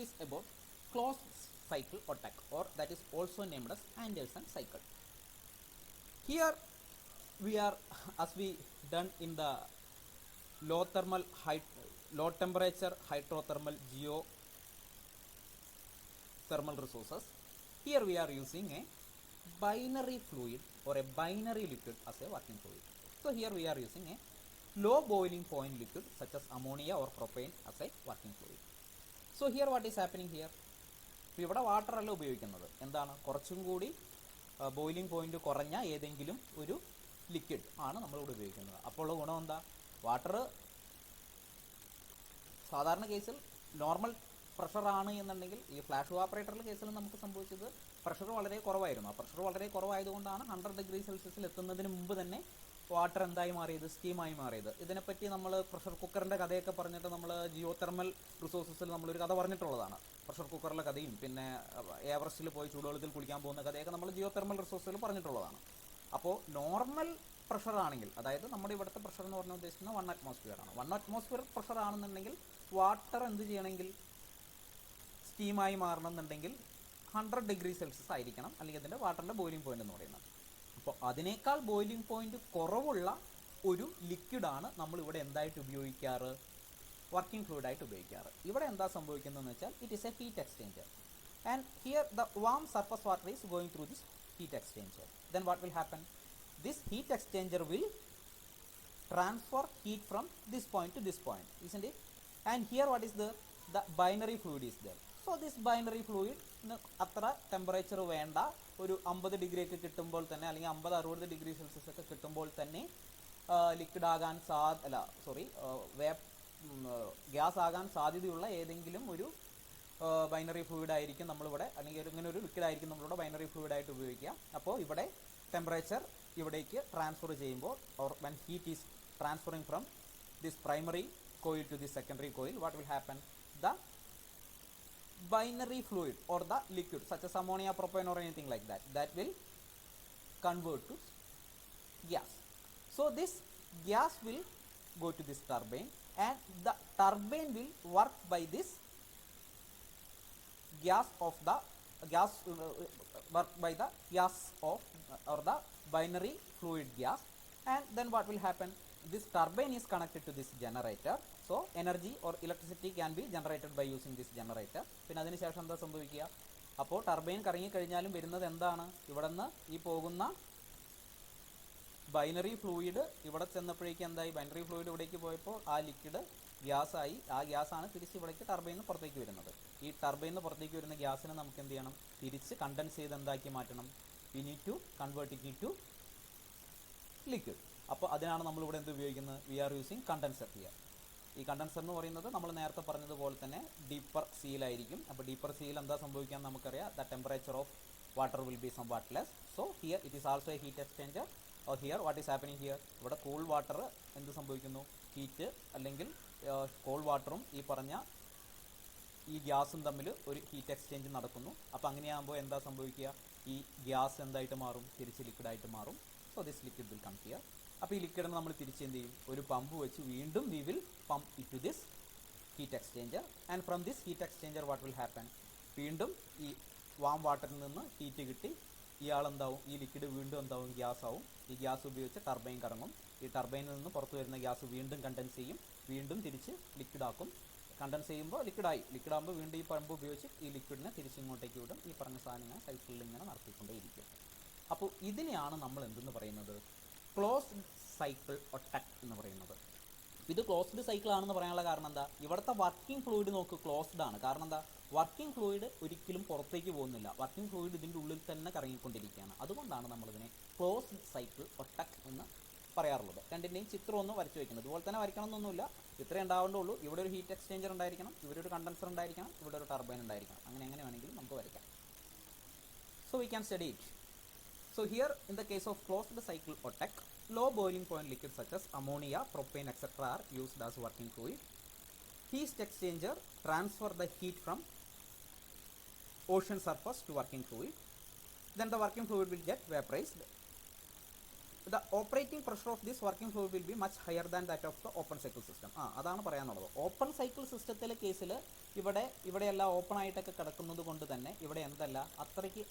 is about closed cycle attack, or that is also named as Anderson cycle. Here we are, as we done in the low temperature hydrothermal geothermal resources, here we are using a binary fluid or a binary liquid as a working fluid. So here we are using a low boiling point liquid such as ammonia or propane as a working fluid. So here what is happening here? ഇവിടെ water അല്ല ഉപയോഗിക്കുന്നത്, എന്താണ്, കുറച്ചും കൂടി boiling point കുറഞ്ഞ ഏതെങ്കിലും ഒരു liquid ആണ് നമ്മളിവിടെ ഉപയോഗിക്കുന്നത്. അപ്പോൾ ഉള്ള ഗുണം എന്താ? വാട്ടർ സാധാരണ കേസിൽ നോർമൽ പ്രഷറാണ് എന്നുണ്ടെങ്കിൽ, ഈ ഫ്ലാഷ് ഇവാപ്പറേറ്ററിലെ കേസിൽ നമുക്ക് സംഭവിച്ചത് പ്രഷർ വളരെ കുറവായിരുന്നു. ആ പ്രഷർ വളരെ കുറവായതുകൊണ്ടാണ് 100 ഡിഗ്രി സെൽഷ്യസിൽ എത്തുന്നതിന് മുമ്പ് തന്നെ വാട്ടർ എന്തായി മാറിയത്? സ്റ്റീമായി മാറിയത്. ഇതിനെപ്പറ്റി നമ്മൾ പ്രഷർ കുക്കറിൻ്റെ കഥയൊക്കെ പറഞ്ഞിട്ട് നമ്മൾ ജിയോതെർമൽ റിസോഴ്സസിൽ നമ്മളൊരു കഥ പറഞ്ഞിട്ടുള്ളതാണ്. പ്രഷർ കുക്കറിലെ കഥയും പിന്നെ എവറസ്റ്റിൽ പോയി ചൂടുവെള്ളത്തിൽ കുളിക്കാൻ പോകുന്ന കഥയൊക്കെ നമ്മൾ ജിയോതെർമൽ റിസോഴ്സിൽ പറഞ്ഞിട്ടുള്ളതാണ്. അപ്പോൾ നോർമൽ പ്രഷർ ആണെങ്കിൽ, അതായത് നമ്മുടെ ഇവിടുത്തെ പ്രഷർ എന്ന് പറഞ്ഞാൽ ഉദ്ദേശിക്കുന്നത് 1 atmosphere ആണ്. 1 atmosphere പ്രഷർ ആണെന്നുണ്ടെങ്കിൽ വാട്ടർ എന്ത് ചെയ്യണമെങ്കിൽ സ്റ്റീമായി മാറണമെന്നുണ്ടെങ്കിൽ 100 ഡിഗ്രി സെൽഷ്യസ് ആയിരിക്കണം, അല്ലെങ്കിൽ അതിൻ്റെ വാട്ടറിൻ്റെ ബോയിലിംഗ് പോയിന്റ് എന്ന് പറയുന്നത്. അപ്പോൾ അതിനേക്കാൾ ബോയിലിംഗ് പോയിന്റ് കുറവുള്ള ഒരു ലിക്വിഡാണ് നമ്മളിവിടെ എന്തായിട്ട് ഉപയോഗിക്കാറ്? വർക്കിംഗ് ഫ്ലൂയിഡായിട്ട് ഉപയോഗിക്കാറ്. ഇവിടെ എന്താ സംഭവിക്കുന്നതെന്ന് വെച്ചാൽ it is A heat exchanger, and here the warm surface water is going through this heat exchanger. Then what will happen? This heat exchanger will transfer heat from this point to this point, isn't it? And here what is there? The binary fluid is there. So this binary fluid അത്ര temperature വേണ്ട, ഒരു 50 degree ഒക്കെ കിട്ടുമ്പോൾ തന്നെ, അല്ലെങ്കിൽ 50-60 degree Celsius ഒക്കെ കിട്ടുമ്പോൾ തന്നെ ലിക്വിഡ് ആകാൻ ഗ്യാസ് ആകാൻ സാധ്യതയുള്ള ഏതെങ്കിലും ഒരു ബൈനറി ഫ്ലൂയിഡ് ആയിരിക്കും നമ്മളിവിടെ, അല്ലെങ്കിൽ ഇങ്ങനെ ഒരു ലിക്വിഡ് ആയിരിക്കും നമ്മളിവിടെ ബൈനറി ഫ്ലൂയിഡ് ആയിട്ട് ഉപയോഗിക്കുക. അപ്പോൾ ഇവിടെ ടെമ്പറേച്ചർ ഇവിടേക്ക് ട്രാൻസ്ഫർ ചെയ്യുമ്പോൾ, or when heat is transferring from this primary coil to this secondary coil, what will happen? The binary fluid or the liquid such as ammonia, propane or anything like that will convert to gas. So this gas will go to this turbine, and the turbine will work by this or the binary fluid gas. And then what will happen? This turbine is connected to this generator, so energy or electricity can be generated by using this generator. പിന്നെ അതിന് ശേഷം എന്താ സംഭവിക്കുക? അപ്പോൾ turbine കറങ്ങിക്കഴിഞ്ഞാലും വരുന്നത് എന്താണ്? ഇവിടെ നിന്ന് ഈ പോകുന്ന ബൈനറി ഫ്ലൂയിഡ് ഇവിടെ ചെന്നപ്പോഴേക്കും എന്തായി? ബൈനറി ഫ്ലൂയിഡ് ഇവിടേക്ക് പോയപ്പോൾ ആ ലിക്വിഡ് ഗ്യാസായി. ആ ഗ്യാസാണ് തിരിച്ച് ഇവിടേക്ക് ടർബൈനിൽ പുറത്തേക്ക് വരുന്നത്. ഈ ടർബൈനിൽ പുറത്തേക്ക് വരുന്ന ഗ്യാസിനെ നമുക്ക് എന്ത് ചെയ്യണം? തിരിച്ച് കണ്ടൻസ് ചെയ്ത് എന്താക്കി മാറ്റണം? We need to convert it to liquid. അപ്പോൾ അതിനാണ് നമ്മളിവിടെ എന്ത് ഉപയോഗിക്കുന്നത്? We are using condenser here. ഈ കണ്ടൻസർ എന്ന് പറയുന്നത് നമ്മൾ നേരത്തെ പറഞ്ഞതുപോലെ തന്നെ ഡീപ്പർ സീലായിരിക്കും. അപ്പോൾ ഡീപ്പർ സീൽ എന്താ സംഭവിക്കാൻ നമുക്കറിയാം? The temperature of water will be somewhat less. So here it is also a heat exchanger. Here what is happening here? ഇവിടെ കൂൾ വാട്ടർ എന്ത് സംഭവിക്കുന്നു? ഹീറ്റ് അല്ലെങ്കിൽ കോൾഡ് വാട്ടറും ഈ പറഞ്ഞ ഈ ഗ്യാസും തമ്മിൽ ഒരു ഹീറ്റ് എക്സ്ചേഞ്ച് നടക്കുന്നു. അപ്പോൾ അങ്ങനെയാകുമ്പോൾ എന്താ സംഭവിക്കുക? ഈ ഗ്യാസ് എന്തായിട്ട് മാറും? തിരിച്ച് ലിക്വിഡായിട്ട് മാറും. So this liquid will come here. അപ്പോൾ ഈ ലിക്വിഡിനെ നമ്മൾ തിരിച്ച് എന്ത് ചെയ്യും? ഒരു പമ്പ് വെച്ച് വീണ്ടും we will pump it to this heat exchanger, and from this heat exchanger what will happen? വീണ്ടും ഈ വാം വാട്ടറിൽ നിന്ന് ഹീറ്റ് കിട്ടി ഇയാളെന്താവും? ഈ ലിക്വിഡ് വീണ്ടും എന്താവും? ഗ്യാസ് ആവും. ഈ ഗ്യാസ് ഉപയോഗിച്ച് ടർബൈൻ കറങ്ങും. ഈ ടർബൈനിൽ നിന്ന് പുറത്തു വരുന്ന ഗ്യാസ് വീണ്ടും കണ്ടൻസ് ചെയ്യും, വീണ്ടും തിരിച്ച് ലിക്വിഡാക്കും. കണ്ടൻസ് ചെയ്യുമ്പോൾ ലിക്വിഡാകുമ്പോൾ വീണ്ടും ഈ പമ്പ് ഉപയോഗിച്ച് ഈ ലിക്വിഡിനെ തിരിച്ചിങ്ങോട്ടേക്ക് വിടും. ഈ പറഞ്ഞ സാധനങ്ങൾ സൈക്കിളിൽ ഇങ്ങനെ നടത്തിക്കൊണ്ടേയിരിക്കും. അപ്പോൾ ഇതിനെയാണ് നമ്മൾ എന്തെന്ന് പറയുന്നത്? ക്ലോസ്ഡ് സൈക്കിൾ അറ്റാക്ക് എന്ന് പറയുന്നത്. ഇത് ക്ലോസ്ഡ് സൈക്കിൾ ആണെന്ന് പറയാനുള്ള കാരണം എന്താ? ഇവിടുത്തെ വർക്കിംഗ് ഫ്ലൂയിഡ് നോക്ക്, ക്ലോസ്ഡ് ആണ്. കാരണം എന്താ? വർക്കിംഗ് ഫ്ലൂയിഡ് ഒരിക്കലും പുറത്തേക്ക് പോകുന്നില്ല. വർക്കിംഗ് ഫ്ലൂയിഡ് ഇതിൻ്റെ ഉള്ളിൽ തന്നെ കറങ്ങിക്കൊണ്ടിരിക്കുകയാണ്. അതുകൊണ്ടാണ് നമ്മളിതിനെ ക്ലോസ്ഡ് സൈക്കിൾ അറ്റാക്ക് എന്ന് പറയാറുള്ളത്. രണ്ടിൻ്റെയും ചിത്രം ഒന്ന് വരച്ച് വയ്ക്കുന്നത്. ഇതുപോലെ തന്നെ വരയ്ക്കണം എന്നൊന്നുമില്ല, ഇത്രയും ഉണ്ടാവേണ്ടുള്ളൂ. ഇവിടെ ഒരു ഹീറ്റ് എക്സ്ചേഞ്ചർ ഉണ്ടായിരിക്കണം, ഇവിടെ ഒരു കണ്ടൻസർ ഉണ്ടായിരിക്കണം, ഇവിടെ ഒരു ടർബൈൻ ഉണ്ടായിരിക്കണം. അങ്ങനെ വേണമെങ്കിലും നമുക്ക് വരയ്ക്കാം. So we can study it. So here in the case of closed cycle attack, low boiling point liquids such as ammonia, propane etc. are used as working fluid. Heat exchanger transfer the heat from ocean surface to working fluid. Then the working fluid will get vaporized. the operating pressure of this working fluid will be much higher than that of the open cycle system. അതാണ് പറയാനുള്ളത്. Open cycle സിസ്റ്റത്തിലെ കേസിൽ ഇവിടെയെല്ലാം open ആയിട്ടൊക്കെ കിടക്കുന്നത് കൊണ്ട് തന്നെ ഇവിടെ എന്തല്ല അത്രയ്ക്ക്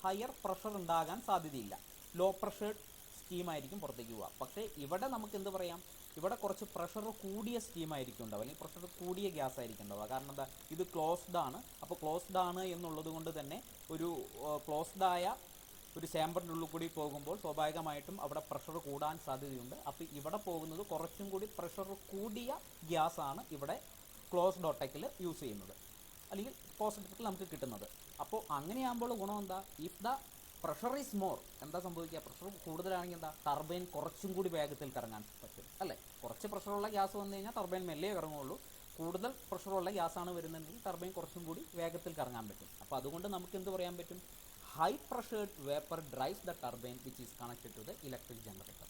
ഹയർ പ്രഷർ ഉണ്ടാകാൻ സാധ്യതയില്ല. ലോ പ്രഷർ സ്റ്റീമായിരിക്കും പുറത്തേക്ക് പോവുക. പക്ഷേ ഇവിടെ നമുക്ക് എന്ത് പറയാം, ഇവിടെ കുറച്ച് പ്രഷർ കൂടിയ സ്റ്റീമായിരിക്കും ഉണ്ടാവുക, അല്ലെങ്കിൽ പ്രഷർ കൂടിയ ഗ്യാസ് ആയിരിക്കും ഉണ്ടാവുക. കാരണം എന്താ, ഇത് ക്ലോസ്ഡ് ആണ്. അപ്പോൾ ക്ലോസ്ഡ് ആണ് എന്നുള്ളത് കൊണ്ട് തന്നെ ഒരു ക്ലോസ്ഡ് ആയ ഒരു ചേമ്പറിൻ്റെ ഉള്ളിൽ കൂടി പോകുമ്പോൾ സ്വാഭാവികമായിട്ടും അവിടെ പ്രഷർ കൂടാൻ സാധ്യതയുണ്ട്. അപ്പോൾ ഇവിടെ പോകുന്നത് കുറച്ചും കൂടി പ്രഷർ കൂടിയ ഗ്യാസാണ് ഇവിടെ ക്ലോസ്ഡ് ഒട്ടക്കിൽ യൂസ് ചെയ്യുന്നത്, അല്ലെങ്കിൽ ക്ലോസ്ഡ് ഒട്ടക്കിൽ നമുക്ക് കിട്ടുന്നത്. അപ്പോൾ അങ്ങനെയാകുമ്പോൾ ഗുണം എന്താ, if the pressure is more, എന്താ സംഭവിക്കുക, പ്രഷർ കൂടുതലാണെങ്കിൽ എന്താ, ടർബൈൻ കുറച്ചും കൂടി വേഗത്തിൽ കറങ്ങാൻ പറ്റും അല്ലേ. കുറച്ച് പ്രഷറുള്ള ഗ്യാസ് വന്നു കഴിഞ്ഞാൽ ടർബൈൻ മെല്ലെ കറങ്ങുള്ളൂ. കൂടുതൽ പ്രഷറുള്ള ഗ്യാസാണ് വരുന്നതെങ്കിൽ ടർബൈൻ കുറച്ചും കൂടി വേഗത്തിൽ കറങ്ങാൻ പറ്റും. അപ്പോൾ അതുകൊണ്ട് നമുക്ക് എന്ത് പറയാൻ പറ്റും, high pressured vapor drives the turbine which is connected to the electric generator.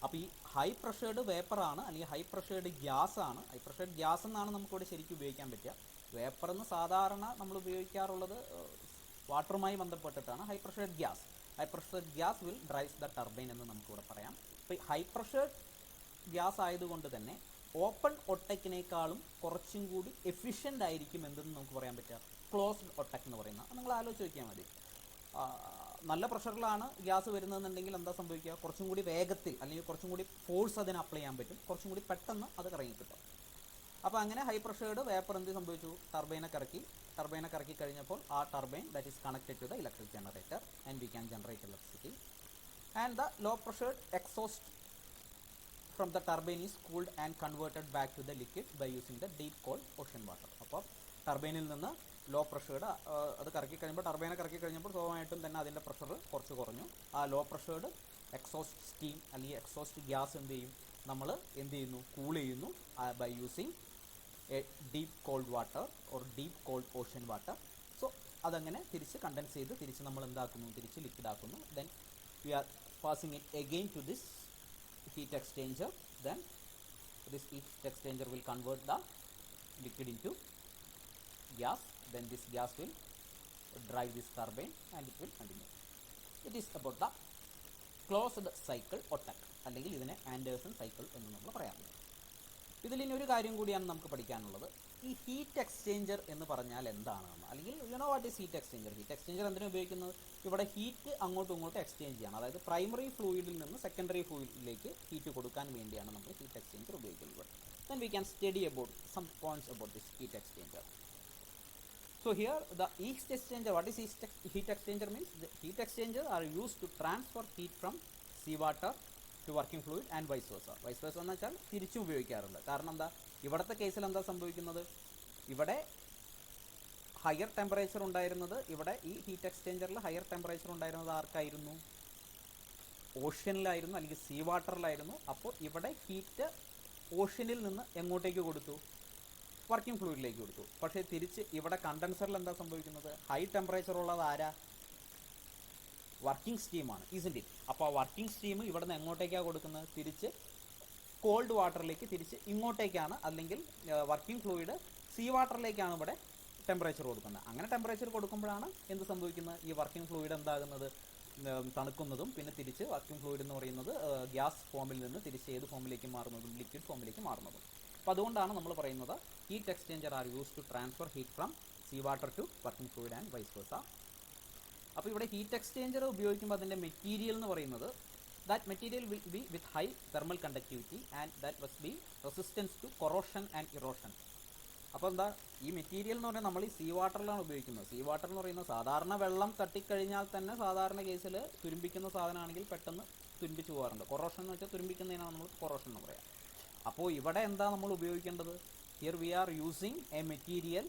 അപ്പോൾ ഈ ഹൈ പ്രഷേർഡ് വേപ്പറാണ്, അല്ലെങ്കിൽ ഹൈ പ്രഷേർഡ് ഗ്യാസ് ആണ്. ഹൈ പ്രഷേർഡ് ഗ്യാസ് എന്നാണ് നമുക്കിവിടെ ശരിക്കും ഉപയോഗിക്കാൻ പറ്റുക. വേപ്പർ എന്ന് സാധാരണ നമ്മൾ ഉപയോഗിക്കാറുള്ളത് വാട്ടറുമായി ബന്ധപ്പെട്ടിട്ടാണ്. High pressured gas will drives the turbine എന്ന് നമുക്കിവിടെ പറയാം. അപ്പോൾ ഈ ഹൈ പ്രഷേർഡ് ഗ്യാസ് ആയതുകൊണ്ട് തന്നെ ഓപ്പൺ ഒട്ടക്കിനേക്കാളും കുറച്ചും കൂടി എഫിഷ്യൻ്റ് ആയിരിക്കും എന്തെന്ന് നമുക്ക് പറയാൻ പറ്റുക ക്ലോസ്ഡ് ഒട്ടക് എന്ന് പറയുന്നത്. നിങ്ങൾ ആലോചിച്ച് നോക്കിയാൽ മതി. നല്ല പ്രഷറിലാണ് ഗ്യാസ് വരുന്നതെന്നുണ്ടെങ്കിൽ എന്താ സംഭവിക്കുക, കുറച്ചും കൂടി വേഗത്തിൽ അല്ലെങ്കിൽ കുറച്ചും കൂടി ഫോഴ്സ് അതിന് അപ്ലൈ ചെയ്യാൻ പറ്റും, കുറച്ചും കൂടി പെട്ടെന്ന് അത് കറങ്ങി കിട്ടും. അപ്പോൾ അങ്ങനെ ഹൈ പ്രഷേർഡ് വേപ്പർ എന്ത് സംഭവിച്ചു, ടർബൈനെ കറക്കി കഴിഞ്ഞപ്പോൾ ആ turbine that is connected to the electric generator and we can generate electricity. And the low pressured exhaust from the turbine is cooled and converted back to the liquid by using the deep cold ocean water. അപ്പോൾ ടർബൈനിൽ നിന്ന് law പ്രഷേർഡ് അത് കറക്കി കഴിയുമ്പോൾ, ടർബൈനെ കറക്കി കഴിഞ്ഞപ്പോൾ സ്വാഭാവികമായിട്ടും തന്നെ അതിൻ്റെ പ്രഷർ കുറച്ച് കുറഞ്ഞു. ആ ലോ പ്രഷേർഡ് എക്സോസ്റ്റ് സ്റ്റീം അല്ലെങ്കിൽ എക്സോസ്റ്റ് ഗ്യാസ് എന്ത് ചെയ്യും, നമ്മൾ എന്ത് ചെയ്യുന്നു, കൂൾ ചെയ്യുന്നു by using a deep cold water or deep cold ocean water. So അതങ്ങനെ തിരിച്ച് കണ്ടൻസ് ചെയ്ത് തിരിച്ച് നമ്മൾ എന്താക്കുന്നു, തിരിച്ച് ലിക്വിഡ് ആക്കുന്നു. Then we are passing it again to this heat exchanger. Then this heat exchanger will convert the liquid into gas. Then this gas will drive this turbine and it will continue. It is about the closed cycle ഒട്ടക്, അല്ലെങ്കിൽ ഇതിനെ Anderson cycle എന്ന് നമ്മൾ പറയാറുണ്ട്. ഇതിൽ ഇനി ഒരു കാര്യം കൂടിയാണ് നമുക്ക് പഠിക്കാനുള്ളത്. ഈ ഹീറ്റ് എക്സ്ചേഞ്ചർ എന്ന് പറഞ്ഞാൽ എന്താണെന്ന്, അല്ലെങ്കിൽ you know what is heat exchanger. Heat exchanger എന്തിനാണ് ഉപയോഗിക്കുന്നത്, ഇവിടെ ഹീറ്റ് അങ്ങോട്ടും ഇങ്ങോട്ടും എക്സ്ചേഞ്ച് ചെയ്യണം. അതായത് പ്രൈമറി ഫ്ലൂയിഡിൽ നിന്ന് സെക്കൻഡറി ഫ്ലൂയിഡിലേക്ക് ഹീറ്റ് കൊടുക്കാൻ വേണ്ടിയാണ് നമ്മൾ ഹീറ്റ് എക്സ്ചേഞ്ചർ ഉപയോഗിക്കുന്നത്. Then we can study about some points about this heat exchanger. So here the heat exchanger, what is heat exchanger means, the heat exchanger are used to transfer heat from seawater to working fluid and vice versa. Vice versa എന്ന് വെച്ചാൽ തിരിച്ചും ഉപയോഗിക്കാറുണ്ട്. കാരണം എന്താ, ഇവിടുത്തെ കേസിൽ എന്താ സംഭവിക്കുന്നത്, ഇവിടെ ഹയർ ടെമ്പറേച്ചർ ഉണ്ടായിരുന്നത്, ഇവിടെ ഈ ഹീറ്റ് എക്സ്ചേഞ്ചറിൽ ഹയർ ടെമ്പറേച്ചർ ഉണ്ടായിരുന്നത് ആർക്കായിരുന്നു, ഓഷ്യനിലായിരുന്നു അല്ലെങ്കിൽ സീ വാട്ടറിലായിരുന്നു. അപ്പോൾ ഇവിടെ ഹീറ്റ് ഓഷ്യനിൽ നിന്ന് എങ്ങോട്ടേക്ക് കൊടുത്തു, വർക്കിംഗ് ഫ്ലൂയിഡിലേക്ക് കൊടുത്തു. പക്ഷേ തിരിച്ച് ഇവിടെ കണ്ടൻസറിൽ എന്താ സംഭവിക്കുന്നത്, ഹൈ ടെമ്പറേച്ചർ ഉള്ളത് ആരാ, വർക്കിംഗ് സ്റ്റീമാണ്, ഇസിൻറ്റ് ഇറ്റ്. അപ്പോൾ ആ വർക്കിംഗ് സ്റ്റീം ഇവിടെ നിന്ന് എങ്ങോട്ടേക്കാണ് കൊടുക്കുന്നത്, തിരിച്ച് കോൾഡ് വാട്ടറിലേക്ക് തിരിച്ച് ഇങ്ങോട്ടേക്കാണ്, അല്ലെങ്കിൽ വർക്കിംഗ് ഫ്ലൂയിഡ് സീ വാട്ടറിലേക്കാണ് ഇവിടെ ടെമ്പറേച്ചർ കൊടുക്കുന്നത്. അങ്ങനെ ടെമ്പറേച്ചർ കൊടുക്കുമ്പോഴാണ് എന്ത് സംഭവിക്കുന്നത്, ഈ വർക്കിംഗ് ഫ്ലൂയിഡ് എന്താകുന്നത്, തണുക്കുന്നതും പിന്നെ തിരിച്ച് വർക്കിംഗ് ഫ്ലൂയിഡ് എന്ന് പറയുന്നത് ഗ്യാസ് ഫോമിൽ നിന്ന് തിരിച്ച് ഏത് ഫോമിലേക്ക് മാറുന്നതും, ലിക്വിഡ് ഫോമിലേക്ക് മാറുന്നതും. അപ്പോൾ അതുകൊണ്ടാണ് നമ്മൾ പറയുന്നത് heat exchanger are use to transfer heat from sea water to working fluid and vice versa. അപ്പോൾ ഇവിടെ ഹീറ്റ് എക്സ്ചേഞ്ചർ ഉപയോഗിക്കുമ്പോൾ അതിൻ്റെ മെറ്റീരിയൽ എന്ന് പറയുന്നത്, that material will be with high thermal conductivity and that must be resistance to corrosion and erosion. അപ്പോൾ എന്താ, ഈ material എന്ന് പറഞ്ഞാൽ നമ്മൾ ഈ സീ വാട്ടറിലാണ് ഉപയോഗിക്കുന്നത്. സീ വാട്ടർ എന്ന് പറയുന്നത് സാധാരണ വെള്ളം തട്ടിക്കഴിഞ്ഞാൽ തന്നെ സാധാരണ കേസിൽ തുരുമ്പിക്കുന്ന സാധനമാണെങ്കിൽ പെട്ടെന്ന് തുരുമ്പിച്ച് പോകാറുണ്ട്. കൊറോഷൻ എന്ന് വെച്ചാൽ തുരുമ്പിക്കുന്നതിനാണ് നമ്മൾ കൊറോഷൻ എന്ന് പറയാം. അപ്പോൾ ഇവിടെ എന്താ നമ്മൾ ഉപയോഗിക്കേണ്ടത്, here we are using a material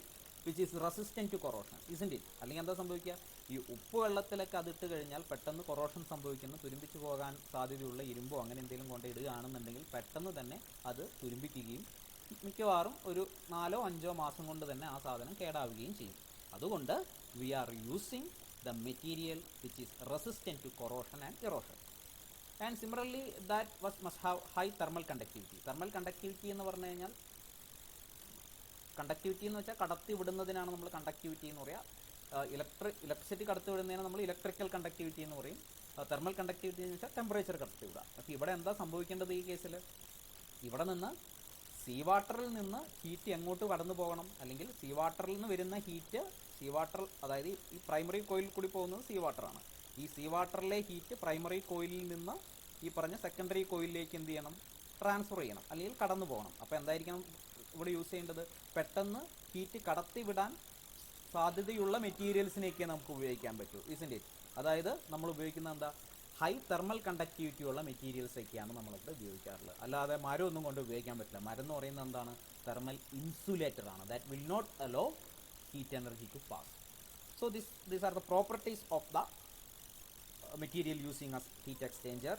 which is resistant to corrosion, isn't it. അല്ലെങ്കിൽ എന്താ സംഭവിക്കുക, ഈ ഉപ്പ് വെള്ളത്തിലൊക്കെ അതിട്ട് കഴിഞ്ഞാൽ പെട്ടെന്ന് കൊറോഷൻ സംഭവിക്കുന്നു, തുരുമ്പിച്ച് പോകാൻ സാധ്യതയുള്ള ഇരുമ്പോ അങ്ങനെ എന്തെങ്കിലും കൊണ്ട് ഇടുകയാണെന്നുണ്ടെങ്കിൽ പെട്ടെന്ന് തന്നെ അത് തുരുമ്പിക്കുകയും മിക്കവാറും ഒരു 4-5 മാസം കൊണ്ട് തന്നെ ആ സാധനം കേടാവുകയും ചെയ്യും. അതുകൊണ്ട് we are using the material which is resistant to corrosion and erosion. And similarly that must have high thermal conductivity. Thermal conductivity എന്ന് പറഞ്ഞു കഴിഞ്ഞാൽ, കണ്ടക്ടിവിറ്റി എന്ന് വെച്ചാൽ കടത്തി വിടുന്നതിനാണ് നമ്മൾ കണ്ടക്ടിവിറ്റി എന്ന് പറയുക. ഇലക്ട്രിസിറ്റി കടത്തി വിടുന്നതിന് നമ്മൾ ഇലക്ട്രിക്കൽ കണ്ടക്ടിവിറ്റി എന്ന് പറയും. തെർമൽ കണ്ടക്ടിവിറ്റി എന്ന് വെച്ചാൽ ടെമ്പറേച്ചർ കണ്ടക്ടിവിറ്റി. അപ്പോൾ ഇവിടെ എന്താ സംഭവിക്കേണ്ടത് ഈ കേസിൽ? ഇവിടെ നിന്ന് സീ വാട്ടറിൽ നിന്ന് ഹീറ്റ് എങ്ങോട്ട് കടന്നു പോകണം, അല്ലെങ്കിൽ സീ വാട്ടറിൽ നിന്ന് വരുന്ന ഹീറ്റ് സീ വാട്ടർ, അതായത് ഈ പ്രൈമറി കോയിലിൽ കൂടി പോകുന്നത് സീ വാട്ടറാണ്. ഈ സീ വാട്ടറിലെ ഹീറ്റ് പ്രൈമറി കോയിലിൽ നിന്ന് ഈ പറഞ്ഞ സെക്കൻഡറി കോയിലിലേക്ക് എന്ത് ചെയ്യണം? ട്രാൻസ്ഫർ ചെയ്യണം, അല്ലെങ്കിൽ കടന്നു പോകണം. അപ്പോൾ എന്തായിരിക്കണം ഇവിടെ യൂസ് ചെയ്യേണ്ടത്? പെട്ടെന്ന് ഹീറ്റ് കടത്തി വിടാൻ സാധ്യതയുള്ള മെറ്റീരിയൽസിനെയൊക്കെ നമുക്ക് ഉപയോഗിക്കാൻ പറ്റൂ, ഇസ്ന്റ് ഇറ്റ്? അതായത് നമ്മൾ ഉപയോഗിക്കുന്ന എന്താ? ഹൈ തെർമൽ കണ്ടക്ടിവിറ്റി ഉള്ള മെറ്റീരിയൽസൊക്കെയാണ് നമ്മളിവിടെ ഉപയോഗിക്കാറുള്ളത്. അല്ലാതെ മരം ഒന്നും കൊണ്ട് ഉപയോഗിക്കാൻ പറ്റില്ല. മരം എന്ന് പറയുന്നത് എന്താണ്? തെർമൽ ഇൻസുലേറ്റർ ആണ്. That will not allow heat energy to pass. So these are the properties of the material using as heat exchanger.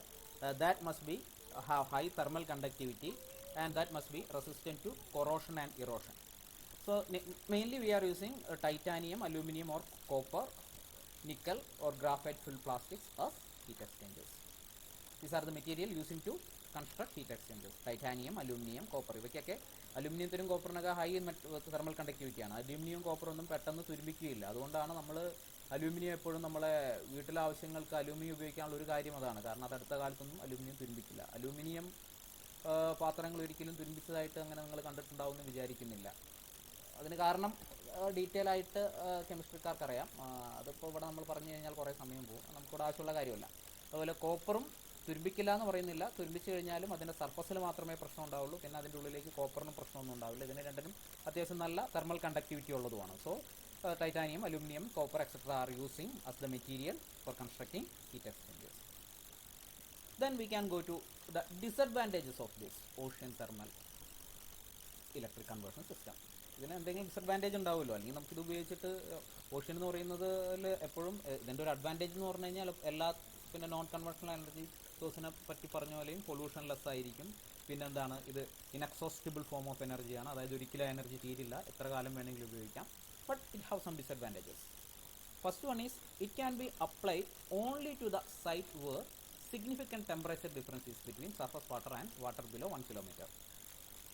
That must be have high thermal conductivity, and that must be resistant to corrosion and erosion. So mainly we are using titanium, aluminum or copper, nickel or graphite filled plastics as heat exchangers. These are the material using to construct heat exchangers. Titanium, aluminum, copper. ഇവയ്ക്കൊക്കെ അലുമിനിയത്തിനും കോപ്പറിനൊക്കെ high thermal കണ്ടക്ടിവിറ്റിയാണ്. Aluminium കോപ്പറൊന്നും പെട്ടെന്ന് തുരുമ്പിക്കുകയില്ല. അതുകൊണ്ടാണ് നമ്മൾ aluminium എപ്പോഴും നമ്മളെ വീട്ടിലെ ആവശ്യങ്ങൾക്ക് അലുമിനിയം ഉപയോഗിക്കാനുള്ള ഒരു കാര്യം അതാണ്. കാരണം അത് അടുത്ത കാലത്തൊന്നും അലുമിനിയം തുരുമ്പിക്കില്ല. അലുമിനിയം പാത്രങ്ങൾ ഒരിക്കലും തുരുമ്പിച്ചതായിട്ട് അങ്ങനെ നിങ്ങൾ കണ്ടിട്ടുണ്ടാവുമെന്ന് വിചാരിക്കുന്നില്ല. അതിന് കാരണം ഡീറ്റെയിൽ ആയിട്ട് കെമിസ്ട്രിക്കാർക്കറിയാം. അതിപ്പോൾ ഇവിടെ നമ്മൾ പറഞ്ഞു കഴിഞ്ഞാൽ കുറേ സമയം പോകും, നമുക്കിവിടെ ആവശ്യമുള്ള കാര്യമല്ല. അതുപോലെ കോപ്പറും തുരുമ്പിക്കില്ല എന്ന് പറയുന്നില്ല. തുരുമ്പിച്ച് കഴിഞ്ഞാലും അതിൻ്റെ സർഫസിൽ മാത്രമേ പ്രശ്നം ഉണ്ടാവുള്ളൂ. പിന്നെ അതിൻ്റെ ഉള്ളിലേക്ക് കോപ്പറിനും പ്രശ്നമൊന്നും ഉണ്ടാവില്ല. ഇതിന് രണ്ടിനും അത്യാവശ്യം നല്ല തെർമൽ കണ്ടക്ടിവിറ്റി ഉള്ളതുമാണ്. So titanium, aluminum, copper, etc. are using as the material for constructing heat exchangers. Then we can go to the disadvantages of this ocean thermal electric conversion system. ഇതിന് എന്തെങ്കിലും ഡിസഡ്വാൻറ്റേജ് ഉണ്ടാവുമല്ലോ, അല്ലെങ്കിൽ നമുക്കിത് ഉപയോഗിച്ചിട്ട് ocean എന്ന് പറയുന്നത് എപ്പോഴും ഇതിൻ്റെ ഒരു അഡ്വാൻറ്റേജ് എന്ന് പറഞ്ഞു കഴിഞ്ഞാൽ എല്ലാ പിന്നെ നോൺ കൺവെൻഷണൽ എനർജി സോഴ്സിനെ പറ്റി പറഞ്ഞ പോലെയും പൊല്യൂഷൻ ലെസ് ആയിരിക്കും. പിന്നെന്താണ്, ഇത് ഇൻഎക്സോസ്റ്റിബിൾ ഫോം ഓഫ് എനർജിയാണ്. അതായത് ഒരിക്കലും എനർജി തീരില്ല, എത്ര കാലം വേണമെങ്കിലും ഉപയോഗിക്കാം. But it have some disadvantages. First one is it can be applied only to the site where significant temperature difference is between surface water and water below 1 kilometer.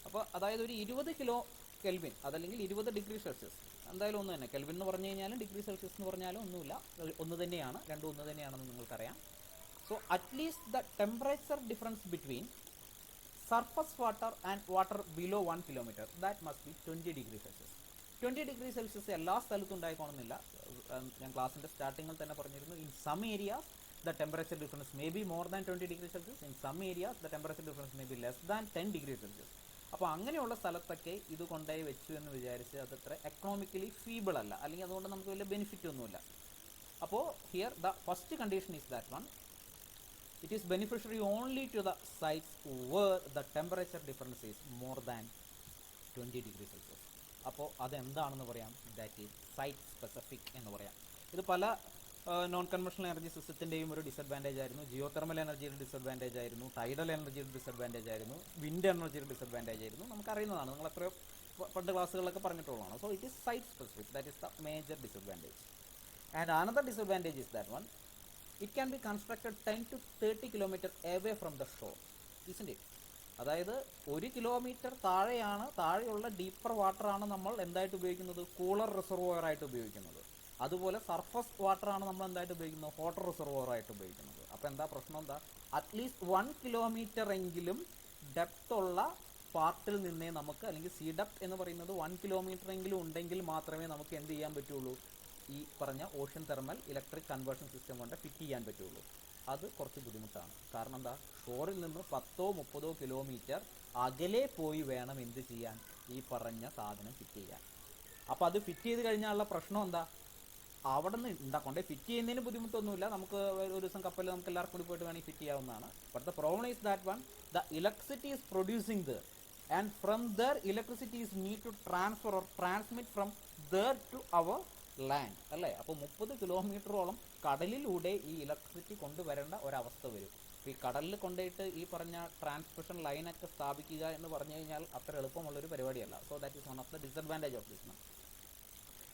അപ്പോൾ അതായത് ഒരു 20 കിലോ കെൽവിൻ, അതല്ലെങ്കിൽ 20 degree Celsius, എന്തായാലും ഒന്ന് തന്നെ. Kelvin എന്ന് പറഞ്ഞു കഴിഞ്ഞാലും ഡിഗ്രി സെൽഷ്യസ് എന്ന് പറഞ്ഞാലും ഒന്നുമില്ല, ഒന്ന് തന്നെയാണ്, രണ്ടും ഒന്ന് തന്നെയാണെന്ന് നിങ്ങൾക്കറിയാം. So at least the temperature difference between surface water and water below 1 kilometer that must be 20 degree Celsius. 20 degree Celsius എല്ലാ സ്ഥലത്തും ഉണ്ടായിക്കോണമെന്നില്ല. ഞാൻ ക്ലാസ്സിൻ്റെ സ്റ്റാർട്ടിങ്ങിൽ തന്നെ പറഞ്ഞിരുന്നു, in some areas the temperature difference may be more than 20 degree Celsius, in some areas the temperature difference may be less than 10 degree Celsius. അപ്പോൾ അങ്ങനെയുള്ള സ്ഥലത്തൊക്കെ ഇത് കൊണ്ടുപോയി വെച്ചു എന്ന് വിചാരിച്ച് അതത്ര എക്കണോമിക്കലി ഫീബിൾ അല്ല, അല്ലെങ്കിൽ അതുകൊണ്ട് നമുക്ക് വലിയ ബെനിഫിറ്റ് ഒന്നുമില്ല. അപ്പോൾ here the first condition is that one, it is beneficiary only to the sites where the temperature difference is more than 20 degree Celsius. അപ്പോൾ അതെന്താണെന്ന് പറയാം? ദാറ്റ് ഈസ് സൈറ്റ് സ്പെസിഫിക് എന്ന് പറയാം. ഇത് പല നോൺ കൺവെൻഷണൽ എനർജി സിസ്റ്റത്തിൻ്റെയും ഒരു ഡിസഡ്വാൻറ്റേജ് ആയിരുന്നു. Geothermal എനർജിയുടെ ഡിസഡ്വാൻറ്റേജ് ആയിരുന്നു, ടൈഡൽ എനർജിയുടെ ഡിസഡ്വാൻറ്റേജ് ആയിരുന്നു, വിൻഡ് എനർജിയുടെ ഡിസഡ്വാൻറ്റേജ് ആയിരുന്നു. നമുക്കറിയുന്നതാണ്, നിങ്ങൾ എത്രയോ പണ്ട് ക്ലാസ്സുകളിലൊക്കെ പറഞ്ഞിട്ടുള്ളതാണ്. So it is site specific, that is the major disadvantage. And another disadvantage is that one, it can be constructed 10 to 30 kilometer away from the shore, isn't it? അതായത് 1 kilometer താഴെയുള്ള ഡീപ്പർ വാട്ടറാണ് നമ്മൾ എന്തായിട്ട് ഉപയോഗിക്കുന്നത്? കൂളർ റിസർവോയർ ആയിട്ട് ഉപയോഗിക്കുന്നത്. അതുപോലെ surface വാട്ടറാണ് നമ്മൾ എന്തായിട്ട് ഉപയോഗിക്കുന്നത്? ഹോട്ടർ റിസർവോയർ ആയിട്ട് ഉപയോഗിക്കുന്നത്. അപ്പോൾ എന്താ പ്രശ്നം? എന്താ? അറ്റ്ലീസ്റ്റ് 1 kilometer എങ്കിലും ഡെപ്ത് ഉള്ള പാർട്ടിൽ നിന്നേ നമുക്ക്, അല്ലെങ്കിൽ സീ ഡെപ്ത് എന്ന് പറയുന്നത് 1 kilometer എങ്കിലും ഉണ്ടെങ്കിൽ മാത്രമേ നമുക്ക് എന്ത് ചെയ്യാൻ പറ്റുള്ളൂ? ഈ പറഞ്ഞ ocean thermal electric conversion system കൊണ്ട് ഫിറ്റ് ചെയ്യാൻ പറ്റുള്ളൂ. അത് കുറച്ച് ബുദ്ധിമുട്ടാണ്. കാരണം എന്താ? ഷോറിൽ നിന്ന് 10-30 kilometer അകലെ പോയി വേണം എന്ത് ചെയ്യാൻ? ഈ പറഞ്ഞ സാധനം ഫിറ്റ് ചെയ്യാൻ. അപ്പോൾ അത് ഫിറ്റ് ചെയ്ത് കഴിഞ്ഞാലുള്ള പ്രശ്നം എന്താ? അവിടെ നിന്ന് ഉണ്ടാക്കൊണ്ടേ ഫിറ്റ് ചെയ്യുന്നതിന് ബുദ്ധിമുട്ടൊന്നുമില്ല, നമുക്ക് ഒരു ദിവസം കപ്പലിൽ നമുക്ക് എല്ലാവർക്കും കൂടി പോയിട്ട് വേണമെങ്കിൽ ഫിറ്റ് ചെയ്യാവുന്നതാണ്. But the problem is that one, the electricity is producing there, and from there electricity is need to transfer or transmit from there to our land, അല്ലേ? അപ്പോൾ 30 kilometer കടലിലൂടെ ഈ ഇലക്ട്രിസിറ്റി കൊണ്ടുവരേണ്ട ഒരവസ്ഥ വരും. അപ്പോൾ ഈ കടലിൽ കൊണ്ടുപോയിട്ട് ഈ പറഞ്ഞ ട്രാൻസ്മിഷൻ ലൈനൊക്കെ സ്ഥാപിക്കുക എന്ന് പറഞ്ഞു കഴിഞ്ഞാൽ അത്ര എളുപ്പമുള്ളൊരു പരിപാടിയല്ല. So that is one of the disadvantage of this one.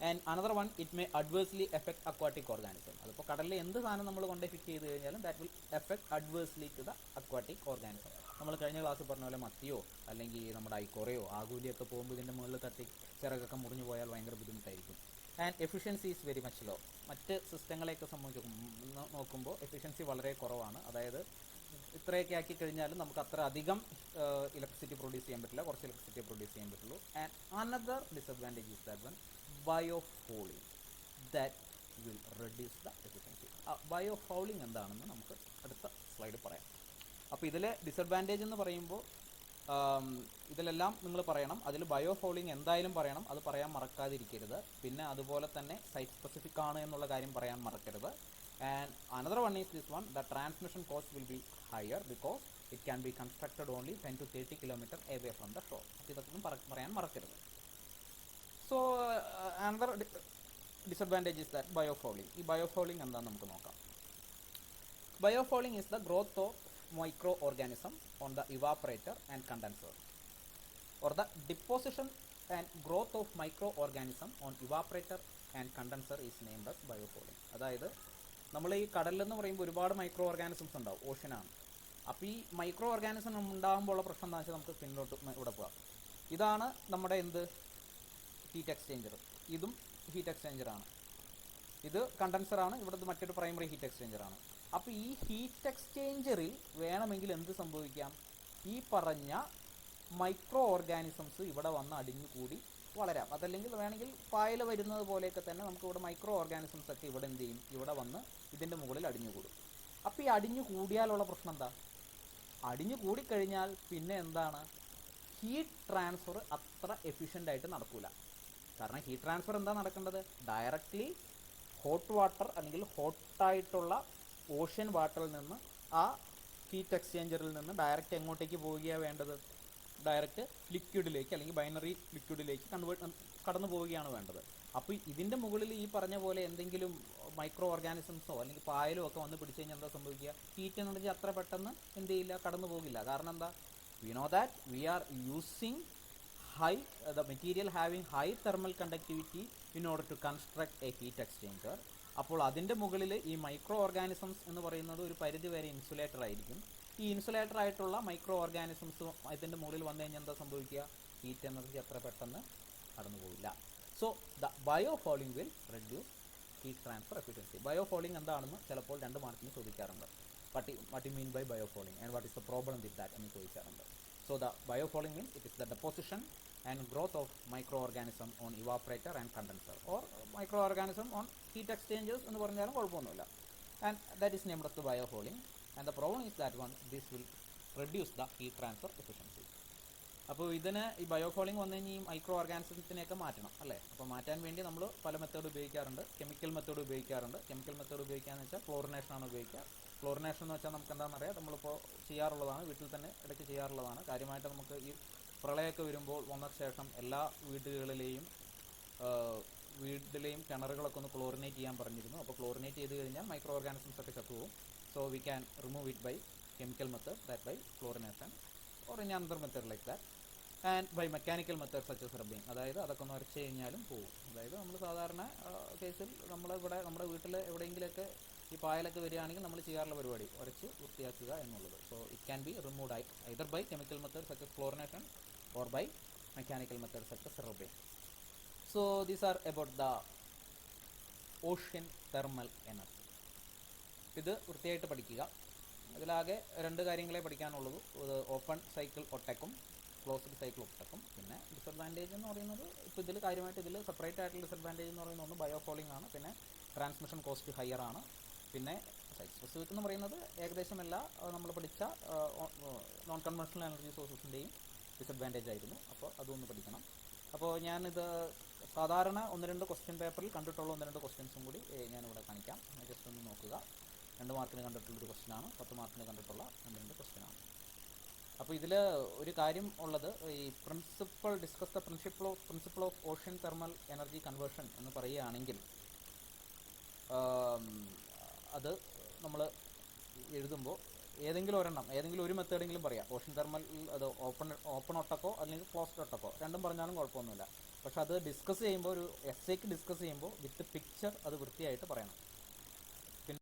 And another one, it may adversely affect aquatic organism. അതിപ്പോൾ കടലിൽ എന്ത് സാധനം നമ്മൾ കൊണ്ടുപോയി ഫിറ്റ് ചെയ്ത് കഴിഞ്ഞാലും that will affect adversely to the aquatic organism. നമ്മൾ കഴിഞ്ഞ ക്ലാസ്സിൽ പറഞ്ഞ പോലെ മത്തിയോ അല്ലെങ്കിൽ നമ്മുടെ ഐക്കോറയോ ആകൂലിയൊക്കെ പോകുമ്പോൾ ഇതിൻ്റെ മുകളിൽ തട്ടി ചിറകൊക്കെ മുറിഞ്ഞു പോയാൽ ഭയങ്കര ബുദ്ധിമുട്ടായിരിക്കും. And efficiency is very much low. മറ്റ് സിസ്റ്റങ്ങളെയൊക്കെ സംബന്ധിച്ച് നോക്കുമ്പോൾ എഫിഷ്യൻസി വളരെ കുറവാണ്. അതായത് ഇത്രയൊക്കെ ആക്കി കഴിഞ്ഞാലും നമുക്ക് അത്ര അധികം ഇലക്ട്രിസിറ്റി പ്രൊഡ്യൂസ് ചെയ്യാൻ പറ്റില്ല, കുറച്ച് ഇലക്ട്രിസിറ്റി പ്രൊഡ്യൂസ് ചെയ്യാൻ പറ്റുള്ളൂ. And another disadvantage is that one biofouling that will reduce the efficiency. Biofouling എന്താണെന്ന് നമുക്ക് അടുത്ത സ്ലൈഡ് പറയാം. അപ്പോൾ ഇതിലെ ഡിസഡ്വാൻറ്റേജ് എന്ന് പറയുമ്പോൾ ഇതിലെല്ലാം നിങ്ങൾ പറയണം. അതിൽ ബയോഫൗളിംഗ് എന്തായാലും പറയണം, അത് പറയാൻ മറക്കാതിരിക്കരുത്. പിന്നെ അതുപോലെ തന്നെ സൈറ്റ് സ്പെസിഫിക് ആണ് എന്നുള്ള കാര്യം പറയാൻ മറക്കരുത്. And another one is this one, the transmission cost will be higher because it can be constructed only 10 to 30 kilometre away from the shore. ഇതൊന്നും പറയാൻ മറക്കരുത്. So another disadvantage is that biofouling. ഈ biofouling എന്താണെന്ന് നമുക്ക് നോക്കാം. Biofouling is the growth of microorganism on the evaporator and condenser, or the deposition and growth of microorganism on evaporator and condenser is named as biofouling. അതായത് നമ്മൾ ഈ കടലിലെന്ന് പറയുമ്പോൾ ഒരുപാട് micro organisms ഉണ്ടാവും, ഓഷനാണ്. അപ്പോൾ ഈ മൈക്രോ ഓർഗാനിസം ഉണ്ടാകുമ്പോൾ ഉള്ള പ്രശ്നം എന്താണെന്ന് വെച്ചാൽ നമുക്ക് പിന്നോട്ട് ഇവിടെ പോകാം. ഇതാണ് നമ്മുടെ ഹീറ്റ് എക്സ്ചേഞ്ചർ. ഇതും ഹീറ്റ് എക്സ്ചേഞ്ചറാണ്. ഇത് കണ്ടൻസറാണ്, ഇവിടുത്തെ മറ്റൊരു പ്രൈമറി ഹീറ്റ് എക്സ്ചേഞ്ചറാണ്. അപ്പോൾ ഈ ഹീറ്റ് എക്സ്ചേഞ്ചറിൽ വേണമെങ്കിൽ എന്ത് സംഭവിക്കാം? ഈ പറഞ്ഞ മൈക്രോ ഓർഗാനിസംസ് ഇവിടെ വന്ന് അടിഞ്ഞുകൂടി വളരാം. അതല്ലെങ്കിൽ വേണമെങ്കിൽ പായൽ വരുന്നത് പോലെയൊക്കെ തന്നെ നമുക്ക് ഇവിടെ മൈക്രോ ഓർഗാനിസംസ് ഒക്കെ ഇവിടെ എന്ത് ചെയ്യും? ഇവിടെ വന്ന് ഇതിൻ്റെ മുകളിൽ അടിഞ്ഞുകൂടും. അപ്പോൾ ഈ അടിഞ്ഞു കൂടിയാലുള്ള പ്രശ്നം എന്താ? അടിഞ്ഞു കൂടിക്കഴിഞ്ഞാൽ പിന്നെ എന്താണ്? ഹീറ്റ് ട്രാൻസ്ഫർ അത്ര എഫിഷ്യൻ്റായിട്ട് നടക്കില്ല. കാരണം ഹീറ്റ് ട്രാൻസ്ഫർ എന്താ നടക്കേണ്ടത്? ഡയറക്റ്റ്ലി ഹോട്ട് വാട്ടർ അല്ലെങ്കിൽ ഹോട്ടായിട്ടുള്ള ഓഷ്യൻ വാട്ടറിൽ നിന്ന് ആ ഹീറ്റ് എക്സ്ചേഞ്ചറിൽ നിന്ന് ഡയറക്റ്റ് എങ്ങോട്ടേക്ക് പോവുകയാണ് വേണ്ടത്? ഡയറക്റ്റ് ലിക്വിഡിലേക്ക് അല്ലെങ്കിൽ ബൈനറി ലിക്വിഡിലേക്ക് കടന്നു പോവുകയാണ് വേണ്ടത്. അപ്പോൾ ഇതിൻ്റെ മുകളിൽ ഈ പറഞ്ഞ പോലെ എന്തെങ്കിലും മൈക്രോ ഓർഗാനിസംസോ അല്ലെങ്കിൽ പായലോ ഒക്കെ വന്ന് പിടിച്ചു കഴിഞ്ഞാൽ എന്താ സംഭവിക്കുക? ഹീറ്റ് എനർജി അത്ര പെട്ടെന്ന് എന്ത് ചെയ്യില്ല, കടന്നു പോകില്ല. കാരണം എന്താ? We know that we are using the material having high thermal conductivity in order to construct a heat exchanger. അപ്പോൾ അതിൻ്റെ മുകളിൽ ഈ മൈക്രോ ഓർഗാനിസംസ് എന്ന് പറയുന്നത് ഒരു പരിധി വരെ ഇൻസുലേറ്റർ ആയിരിക്കും. ഈ ഇൻസുലേറ്റർ ആയിട്ടുള്ള മൈക്രോ ഓർഗാനിസംസ് ഇതിൻ്റെ മുകളിൽ വന്നു കഴിഞ്ഞാൽ എന്താ സംഭവിക്കുക? ഹീറ്റ് എനർജി അത്ര പെട്ടെന്ന് കടന്നു പോകില്ല. So the biofouling will reduce heat transfer efficiency. Biofouling എന്താണെന്ന് ചിലപ്പോൾ 2 മാർക്കിന് ചോദിക്കാറുണ്ട്. what you mean by biofouling and what is the problem with that എന്ന് ചോദിക്കാറുണ്ട്. So the biofouling means it is the deposition and growth of microorganism on evaporator and condenser, or microorganism on heat exchangers എന്ന് പറഞ്ഞാലും കുഴപ്പമൊന്നുമില്ല. And that is named as the biofouling. And the problem is that one, this will reduce the heat transfer efficiency. അപ്പോൾ ഇതിന് ഈ ബയോഫൗളിംഗ് വന്നു കഴിഞ്ഞാൽ ഈ micro ഓർഗാനിസത്തിനെയൊക്കെ മാറ്റണം അല്ലേ? അപ്പോൾ മാറ്റാൻ വേണ്ടി നമ്മൾ പല മെത്തേഡ് ഉപയോഗിക്കാറുണ്ട്. കെമിക്കൽ മെത്തേഡ് ഉപയോഗിക്കാറുണ്ട്. കെമിക്കൽ മെത്തേഡ് ഉപയോഗിക്കാന്ന് വെച്ചാൽ ക്ലോറിനേഷനാണ് ഉപയോഗിക്കുക. ക്ലോറിനേഷൻ എന്ന് വെച്ചാൽ നമുക്ക് എന്താണെന്നറിയാം, നമ്മളിപ്പോൾ ചെയ്യാറുള്ളതാണ്, വീട്ടിൽ തന്നെ ഇടയ്ക്ക് ചെയ്യാറുള്ളതാണ്. കാര്യമായിട്ട് നമുക്ക് ഈ പ്രളയമൊക്കെ വരുമ്പോൾ വന്ന ശേഷം എല്ലാ വീടുകളിലെയും കിണറുകളൊക്കെ ഒന്ന് ക്ലോറിനേറ്റ് ചെയ്യാൻ പറഞ്ഞിരുന്നു. അപ്പോൾ ക്ലോറിനേറ്റ് ചെയ്ത് കഴിഞ്ഞാൽ മൈക്രോ ഓർഗാനിസംസ് ഒക്കെ ചത്തുപോകും. So we can remove it by chemical method, that by chlorination or any other method like that, and by mechanical methods such as rubbing. അതായത് അതൊക്കെ ഒന്ന് അരച്ച് കഴിഞ്ഞാലും പോകും. അതായത് നമ്മൾ സാധാരണ കേസിൽ നമ്മുടെ വീട്ടിൽ എവിടെയെങ്കിലുമൊക്കെ ഈ പായലൊക്കെ വരികയാണെങ്കിൽ നമ്മൾ ചെയ്യാറുള്ള പരിപാടി ഉരച്ച് വൃത്തിയാക്കുക എന്നുള്ളത്. So it can be removed either by chemical methods such as chlorination or by mechanical methods such as rubbing. So these are about the ocean thermal energy. ഇത് വൃത്തിയായിട്ട് പഠിക്കുക. ഇതിലാകെ 2 കാര്യങ്ങളെ പഠിക്കാനുള്ളൂ. ഓപ്പൺ സൈക്കിൾ ഒട്ടക്കും, ക്ലോസ്ഡ് സൈക്കിൾ ഒട്ടക്കും. പിന്നെ disadvantage എന്ന് പറയുന്നത് ഇപ്പോൾ ഇതിൽ കാര്യമായിട്ട് ഇതിൽ സെപ്പറേറ്റ് ആയിട്ടുള്ള ഡിസഡ്വാൻറ്റേജ് എന്ന് പറയുന്നത് ഒന്ന് ബയോഫൗളിംഗ് ആണ്, പിന്നെ ട്രാൻസ്മിഷൻ കോസ്റ്റ് ഹയർ ആണ്, പിന്നെ സൈറ്റ് സ്പെസിഫിക് എന്ന് പറയുന്നത് ഏകദേശം എല്ലാ നമ്മൾ പഠിച്ച നോൺ കൺവെൻഷണൽ എനർജി സോഴ്സസിൻ്റെയും ഡിസഡ്വാൻറ്റേജ് ആയിരുന്നു. അപ്പോൾ അതൊന്ന് പഠിക്കണം. അപ്പോൾ ഞാനിത് സാധാരണ 1-2 ക്വസ്റ്റ്യൻ പേപ്പറിൽ കണ്ടിട്ടുള്ള 1-2 ക്വസ്റ്റ്യൻസും കൂടി ഞാനിവിടെ കാണിക്കാം. ജസ്റ്റ് ഒന്ന് നോക്കുക. 2 മാർക്കിന് കണ്ടിട്ടുള്ളൊരു ക്വസ്റ്റ്യനാണ്, 10 മാർക്കിന് കണ്ടിട്ടുള്ള 2 ക്വസ്റ്റ്യനാണ്. അപ്പോൾ ഇതിൽ ഒരു കാര്യം ഉള്ളത്, ഈ discuss the principle of ocean thermal energy conversion എന്ന് പറയുകയാണെങ്കിൽ അത് നമ്മൾ എഴുതുമ്പോൾ ഏതെങ്കിലും ഒരു മെത്തേഡെങ്കിലും പറയാം. ഓഷ്യൻ തെർമൽ അത് ഓപ്പൺ ഒട്ടക്കോ അല്ലെങ്കിൽ ക്ലോസ്ഡ് ഒട്ടക്കോ രണ്ടും പറഞ്ഞാലും കുഴപ്പമൊന്നുമില്ല. പക്ഷെ അത് ഡിസ്കസ് ചെയ്യുമ്പോൾ, ഒരു എസ്സേക്ക് ഡിസ്കസ് ചെയ്യുമ്പോൾ വിത്ത് പിക്ചർ അത് വൃത്തിയായിട്ട് പറയണം.